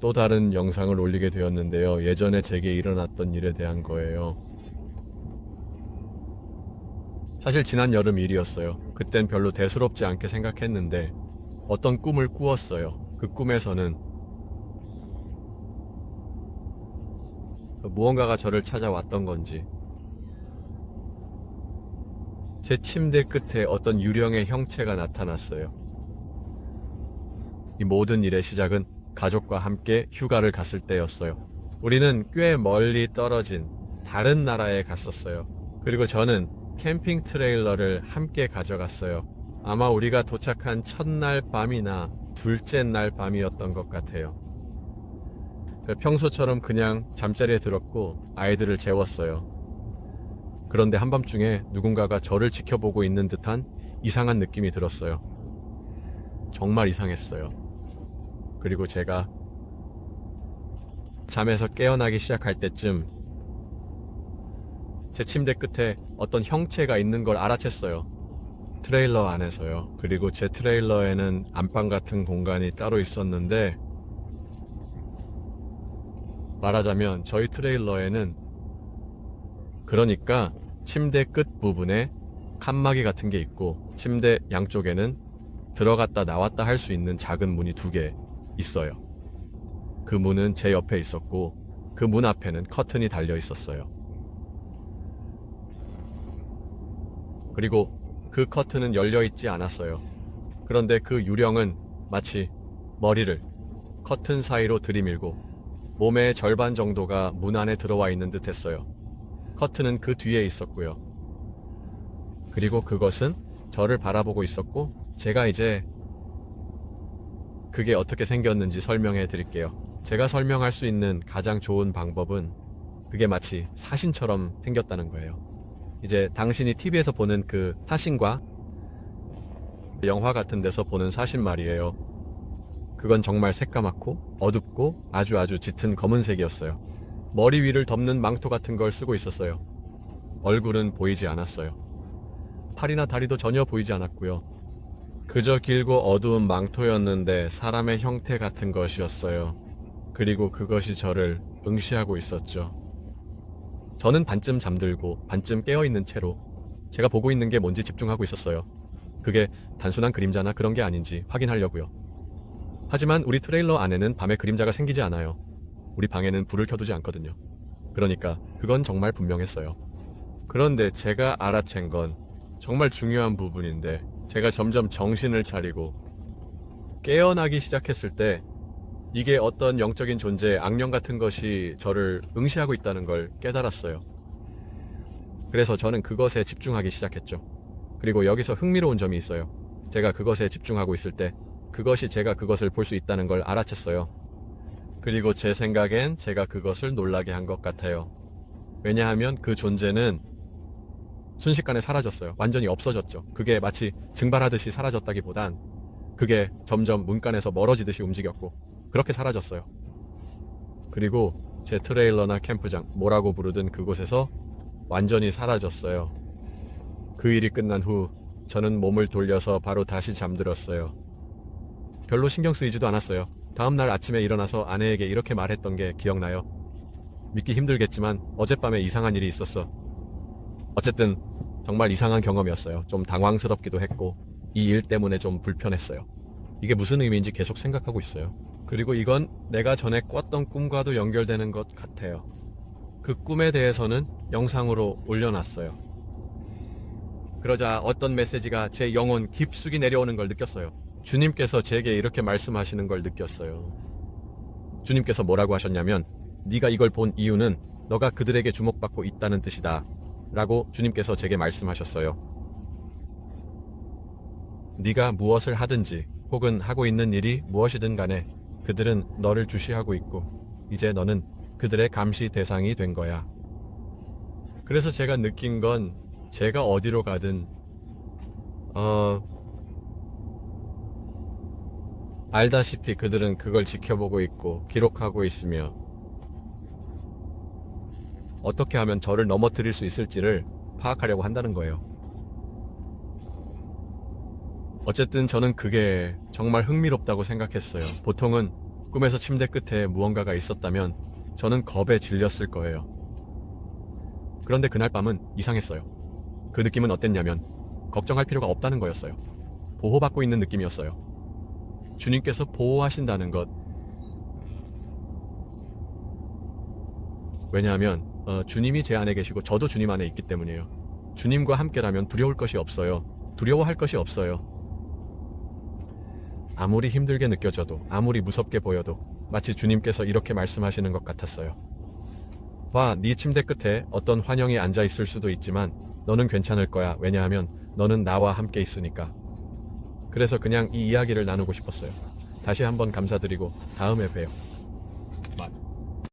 또 다른 영상을 올리게 되었는데요. 예전에 제게 일어났던 일에 대한 거예요. 사실 지난 여름 일이었어요. 그땐 별로 대수롭지 않게 생각했는데 어떤 꿈을 꾸었어요. 그 꿈에서는 무언가가 저를 찾아왔던 건지 제 침대 끝에 어떤 유령의 형체가 나타났어요. 이 모든 일의 시작은 가족과 함께 휴가를 갔을 때였어요. 우리는 꽤 멀리 떨어진 다른 나라에 갔었어요. 그리고 저는 캠핑 트레일러를 함께 가져갔어요. 아마 우리가 도착한 첫날 밤이나 둘째 날 밤이었던 것 같아요. 평소처럼 그냥 잠자리에 들었고 아이들을 재웠어요. 그런데 한밤중에 누군가가 저를 지켜보고 있는 듯한 이상한 느낌이 들었어요. 정말 이상했어요. 그리고 제가 잠에서 깨어나기 시작할 때쯤 제 침대 끝에 어떤 형체가 있는 걸 알아챘어요. 트레일러 안에서요. 그리고 제 트레일러에는 안방 같은 공간이 따로 있었는데 말하자면 저희 트레일러에는 그러니까 침대 끝 부분에 칸막이 같은 게 있고 침대 양쪽에는 들어갔다 나왔다 할 수 있는 작은 문이 2개 있어요. 그 문은 제 옆에 있었고 그 문 앞에는 커튼이 달려 있었어요. 그리고 그 커튼은 열려 있지 않았어요. 그런데 그 유령은 마치 머리를 커튼 사이로 들이밀고 몸의 절반 정도가 문 안에 들어와 있는 듯 했어요. 커튼은 그 뒤에 있었고요. 그리고 그것은 저를 바라보고 있었고 제가 이제 그게 어떻게 생겼는지 설명해 드릴게요. 제가 설명할 수 있는 가장 좋은 방법은 그게 마치 사신처럼 생겼다는 거예요. 이제 당신이 TV에서 보는 그 사신과 영화 같은 데서 보는 사신 말이에요. 그건 정말 새까맣고 어둡고 아주 짙은 검은색이었어요. 머리 위를 덮는 망토 같은 걸 쓰고 있었어요. 얼굴은 보이지 않았어요. 팔이나 다리도 전혀 보이지 않았고요. 그저 길고 어두운 망토였는데 사람의 형태 같은 것이었어요. 그리고 그것이 저를 응시하고 있었죠. 저는 반쯤 잠들고 반쯤 깨어있는 채로 제가 보고 있는 게 뭔지 집중하고 있었어요. 그게 단순한 그림자나 그런 게 아닌지 확인하려고요. 하지만 우리 트레일러 안에는 밤에 그림자가 생기지 않아요. 우리 방에는 불을 켜두지 않거든요. 그러니까 그건 정말 분명했어요. 그런데 제가 알아챈 건 정말 중요한 부분인데 제가 점점 정신을 차리고 깨어나기 시작했을 때 이게 어떤 영적인 존재, 악령 같은 것이 저를 응시하고 있다는 걸 깨달았어요. 그래서 저는 그것에 집중하기 시작했죠. 그리고 여기서 흥미로운 점이 있어요. 제가 그것에 집중하고 있을 때 그것이 제가 그것을 볼 수 있다는 걸 알아챘어요. 그리고 제 생각엔 제가 그것을 놀라게 한 것 같아요. 왜냐하면 그 존재는 순식간에 사라졌어요. 완전히 없어졌죠. 그게 마치 증발하듯이 사라졌다기보단 그게 점점 문간에서 멀어지듯이 움직였고 그렇게 사라졌어요. 그리고 제 트레일러나 캠프장, 뭐라고 부르든 그곳에서 완전히 사라졌어요. 그 일이 끝난 후 저는 몸을 돌려서 바로 다시 잠들었어요. 별로 신경 쓰이지도 않았어요. 다음날 아침에 일어나서 아내에게 이렇게 말했던 게 기억나요. 믿기 힘들겠지만 어젯밤에 이상한 일이 있었어. 어쨌든 정말 이상한 경험이었어요. 좀 당황스럽기도 했고 이 일 때문에 좀 불편했어요. 이게 무슨 의미인지 계속 생각하고 있어요. 그리고 이건 내가 전에 꿨던 꿈과도 연결되는 것 같아요. 그 꿈에 대해서는 영상으로 올려놨어요. 그러자 어떤 메시지가 제 영혼 깊숙이 내려오는 걸 느꼈어요. 주님께서 제게 이렇게 말씀하시는 걸 느꼈어요. 주님께서 뭐라고 하셨냐면 네가 이걸 본 이유는 너가 그들에게 주목받고 있다는 뜻이다 라고 주님께서 제게 말씀하셨어요. 네가 무엇을 하든지 혹은 하고 있는 일이 무엇이든 간에 그들은 너를 주시하고 있고 이제 너는 그들의 감시 대상이 된 거야. 그래서 제가 느낀 건 제가 어디로 가든 알다시피 그들은 그걸 지켜보고 있고 기록하고 있으며 어떻게 하면 저를 넘어뜨릴 수 있을지를 파악하려고 한다는 거예요. 어쨌든 저는 그게 정말 흥미롭다고 생각했어요. 보통은 꿈에서 침대 끝에 무언가가 있었다면 저는 겁에 질렸을 거예요. 그런데 그날 밤은 이상했어요. 그 느낌은 어땠냐면 걱정할 필요가 없다는 거였어요. 보호받고 있는 느낌이었어요. 주님께서 보호하신다는 것. 왜냐하면 주님이 제 안에 계시고 저도 주님 안에 있기 때문이에요. 주님과 함께라면 두려울 것이 없어요. 두려워할 것이 없어요. 아무리 힘들게 느껴져도, 아무리 무섭게 보여도 마치 주님께서 이렇게 말씀하시는 것 같았어요. 봐, 네 침대 끝에 어떤 환영이 앉아 있을 수도 있지만 너는 괜찮을 거야. 왜냐하면 너는 나와 함께 있으니까. 그래서 그냥 이 이야기를 나누고 싶었어요. 다시 한번 감사드리고 다음에 봬요.